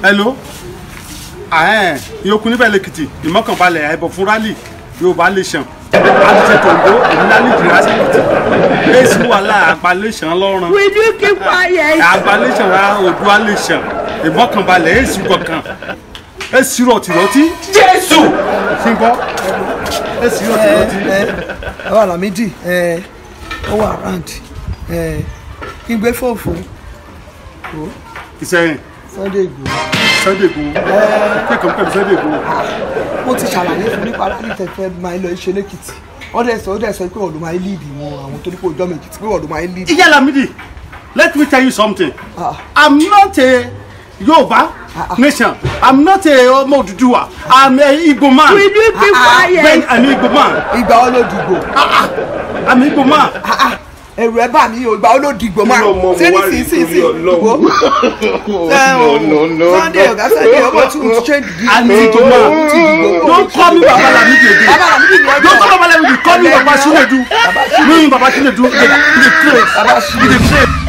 Hello. Yòókù níbẹ̀ lèkìtì ìmọ̀kànbalẹ̀ ẹ̀bọ̀ fún rálì Yorùbá nation. Àtúnṣe tòǹdó ìmúlá ní ìdíra sèkìtì. Èsì wà láà àgbàlẹ̀ṣàn lọ́rùn. Will you keep quiet? Àgbàlẹ̀ṣàn ra Oòduà nation. Ìmọ̀kànbalẹ̀ èsì kankan. Èsì rọ̀tìrọ̀tì. Jésù. Ṣìnbọ̀. Èsì rọ̀tìrọ̀tì. Bàbá Lámídì ó wà round kí n gbé fóònù fún Ìsẹ̀yìn. Sunday Igboho. Sunday Igboho. Kẹ́kọ̀ọ́ pẹ̀lú Sunday Igboho. Mo ti ṣàlàyé fún nípa láti tẹ̀fẹ́ máa ń lọ iṣẹ́ lẹ́kìtì. Ó dẹ̀ sọ pé ọ̀dọ̀ máa ń líìdì wọn àwọn tó ní kó jọ́ méjì pé ọ̀dọ̀ máa ń líìdì. Ìyá Lámídì, let me tell you something. I'm not a Yorùbá nation. I'm not a Ọmọ Odùduwà. I'm a Igbo man. Will you keep quiet? I'm a Igbo man. Ìgbà wo ló dìgbò? I'm a Igbo man. Ẹ̀rù ẹ̀ bà mí o, ìgbà wo ló dìgbò máa? Ṣé ní sí ìgbò? Sunday ọ̀gá Sunday ọmọ tí mo change the I'm a Igbo man. Don't call me Baba Lámídì again. Bàbá Lámídì ni ọjọ́. Don't call me Baba Lámídì. Call me Baba Chinedu. Me Baba Chinedu. The place.